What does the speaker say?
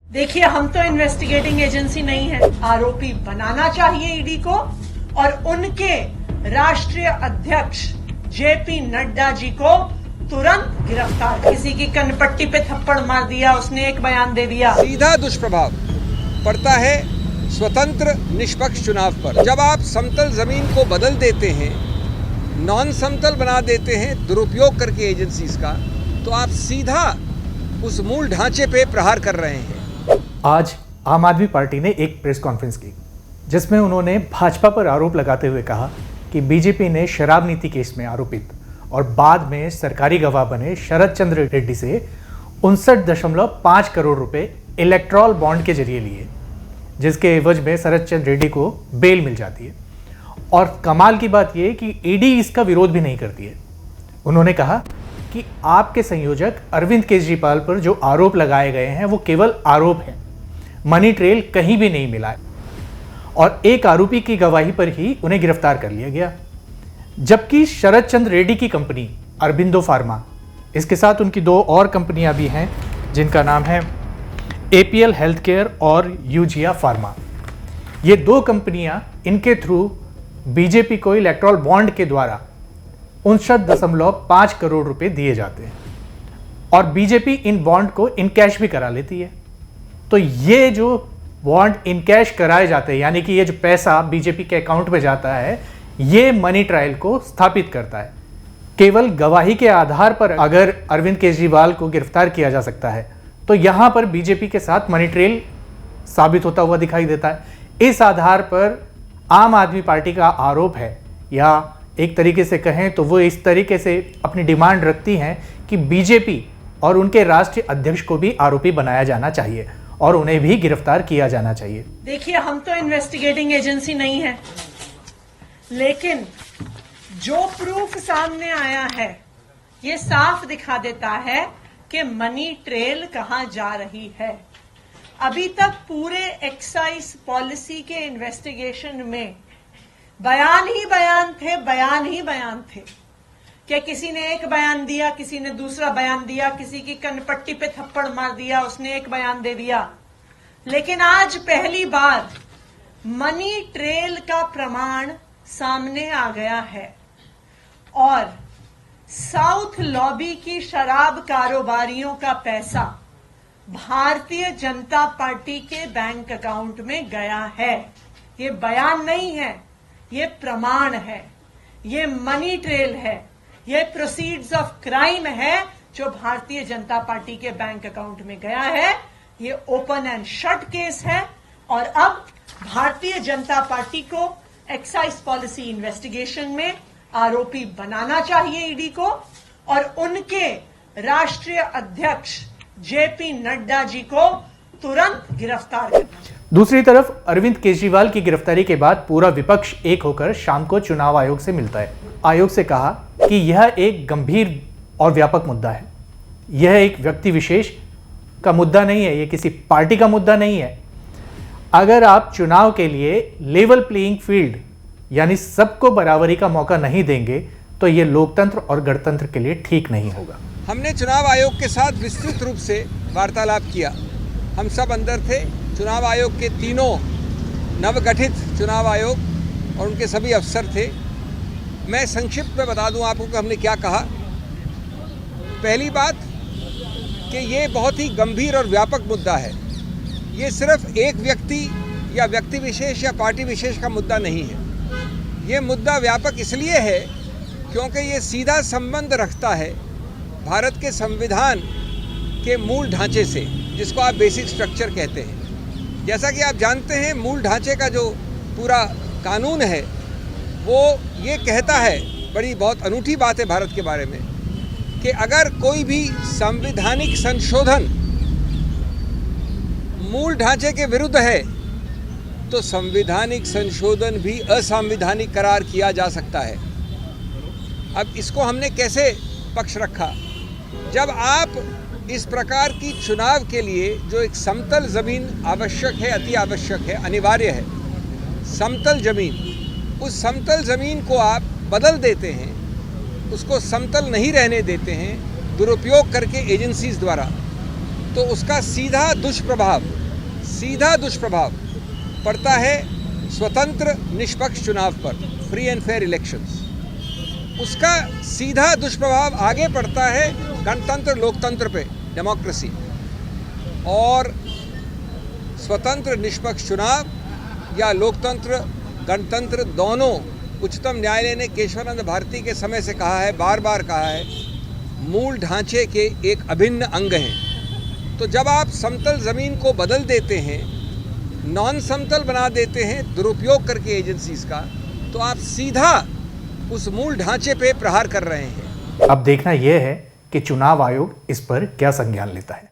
देखिए, हम तो इन्वेस्टिगेटिंग एजेंसी नहीं है। आरोपी बनाना चाहिए ईडी को और उनके राष्ट्रीय अध्यक्ष जेपी नड्डा जी को तुरंत गिरफ्तार। किसी की कनपट्टी पे थप्पड़ मार दिया, उसने एक बयान दे दिया। सीधा दुष्प्रभाव पड़ता है स्वतंत्र निष्पक्ष चुनाव पर। जब आप समतल जमीन को बदल देते हैं, नॉन समतल बना देते हैं दुरुपयोग करके एजेंसीज का, तो आप सीधा उस मूल ढांचे पे प्रहार कर रहे हैं। आज आम आदमी पार्टी ने एक प्रेस कॉन्फ्रेंस की जिसमें उन्होंने भाजपा पर आरोप लगाते हुए कहा कि बीजेपी ने शराब नीति केस में आरोपित और बाद में सरकारी गवाह बने शरद चंद्र रेड्डी से 59.5 करोड़ रुपए इलेक्ट्रॉल बॉन्ड के जरिए लिए, जिसके एवज में शरद चंद्र रेड्डी को बेल मिल जाती है। और कमाल की बात यह कि ईडी इसका विरोध भी नहीं करती है। उन्होंने कहा कि आपके संयोजक अरविंद केजरीवाल पर जो आरोप लगाए गए हैं वो केवल आरोप है, मनी ट्रेल कहीं भी नहीं मिला है और एक आरोपी की गवाही पर ही उन्हें गिरफ्तार कर लिया गया। जबकि शरद चंद्र रेड्डी की कंपनी अरबिंदो फार्मा, इसके साथ उनकी दो और कंपनियां भी हैं जिनका नाम है एपीएल हेल्थ केयर और यूजिया फार्मा। ये दो कंपनियां, इनके थ्रू बीजेपी को इलेक्ट्रॉल बॉन्ड के द्वारा 59.5 करोड़ रुपए दिए जाते हैं और बीजेपी इन बॉन्ड को इन कैश भी करा लेती है। तो ये जो बॉन्ड इन कैश कराए जाते हैं, यानी कि ये जो पैसा बीजेपी के अकाउंट में जाता है, ये मनी ट्रायल को स्थापित करता है। केवल गवाही के आधार पर अगर अरविंद केजरीवाल को गिरफ्तार किया जा सकता है, तो यहां पर बीजेपी के साथ मनी ट्रेल साबित होता हुआ दिखाई देता है। इस आधार पर आम आदमी पार्टी का आरोप है, या एक तरीके से कहें तो वो इस तरीके से अपनी डिमांड रखती हैं कि बीजेपी और उनके राष्ट्रीय अध्यक्ष को भी आरोपी बनाया जाना चाहिए और उन्हें भी गिरफ्तार किया जाना चाहिए। देखिए, हम तो इन्वेस्टिगेटिंग एजेंसी नहीं है, लेकिन जो प्रूफ सामने आया है ये साफ दिखा देता है कि मनी ट्रेल कहां जा रही है। अभी तक पूरे एक्साइज पॉलिसी के इन्वेस्टिगेशन में बयान ही बयान थे कि किसी ने एक बयान दिया, किसी ने दूसरा बयान दिया, किसी की कनपट्टी पे थप्पड़ मार दिया, उसने एक बयान दे दिया। लेकिन आज पहली बार मनी ट्रेल का प्रमाण सामने आ गया है और साउथ लॉबी की शराब कारोबारियों का पैसा भारतीय जनता पार्टी के बैंक अकाउंट में गया है। ये बयान नहीं है, ये प्रमाण है, ये मनी ट्रेल है, ये प्रोसीड्स ऑफ क्राइम है जो भारतीय जनता पार्टी के बैंक अकाउंट में गया है। ये ओपन एंड शट केस है और अब भारतीय जनता पार्टी को एक्साइज पॉलिसी इन्वेस्टिगेशन में आरोपी बनाना चाहिए ईडी को और उनके राष्ट्रीय अध्यक्ष जेपी नड्डा जी को तुरंत गिरफ्तार करना चाहिए। दूसरी तरफ अरविंद केजरीवाल की गिरफ्तारी के बाद पूरा विपक्ष एक होकर शाम को चुनाव आयोग से मिलता है। आयोग से कहा कि यह एक गंभीर और व्यापक मुद्दा है, यह एक व्यक्ति विशेष का मुद्दा नहीं है, यह किसी पार्टी का मुद्दा नहीं है। अगर आप चुनाव के लिए लेवल प्लेइंग फील्ड यानी सबको बराबरी का मौका नहीं देंगे तो यह लोकतंत्र और गणतंत्र के लिए ठीक नहीं होगा। हमने चुनाव आयोग के साथ विस्तृत रूप से वार्तालाप किया। हम सब अंदर थे। चुनाव आयोग के तीनों नवगठित चुनाव आयोग और उनके सभी अफसर थे। मैं संक्षिप्त में बता दूं आपको कि हमने क्या कहा। पहली बात कि ये बहुत ही गंभीर और व्यापक मुद्दा है। ये सिर्फ एक व्यक्ति या व्यक्ति विशेष या पार्टी विशेष का मुद्दा नहीं है। ये मुद्दा व्यापक इसलिए है क्योंकि ये सीधा संबंध रखता है भारत के संविधान के मूल ढांचे से, जिसको आप बेसिक स्ट्रक्चर कहते हैं। जैसा कि आप जानते हैं, मूल ढांचे का जो पूरा कानून है वो ये कहता है, बड़ी बहुत अनूठी बात है भारत के बारे में, कि अगर कोई भी संवैधानिक संशोधन मूल ढांचे के विरुद्ध है तो संवैधानिक संशोधन भी असंवैधानिक करार किया जा सकता है। अब इसको हमने कैसे पक्ष रखा? जब आप इस प्रकार की चुनाव के लिए जो एक समतल ज़मीन आवश्यक है, अति आवश्यक है, अनिवार्य है, समतल ज़मीन, उस समतल ज़मीन को आप बदल देते हैं, उसको समतल नहीं रहने देते हैं दुरुपयोग करके एजेंसीज द्वारा, तो उसका सीधा दुष्प्रभाव पड़ता है स्वतंत्र निष्पक्ष चुनाव पर, फ्री एंड फेयर इलेक्शंस। उसका सीधा दुष्प्रभाव आगे पड़ता है गणतंत्र लोकतंत्र पे, डेमोक्रेसी। और स्वतंत्र निष्पक्ष चुनाव या लोकतंत्र गणतंत्र दोनों उच्चतम न्यायालय ने केशवानंद भारती के समय से कहा है, बार बार कहा है, मूल ढांचे के एक अभिन्न अंग हैं। तो जब आप समतल ज़मीन को बदल देते हैं, नॉन समतल बना देते हैं दुरुपयोग करके एजेंसीज का, तो आप सीधा उस मूल ढांचे पे प्रहार कर रहे हैं। अब देखना यह है कि चुनाव आयोग इस पर क्या संज्ञान लेता है।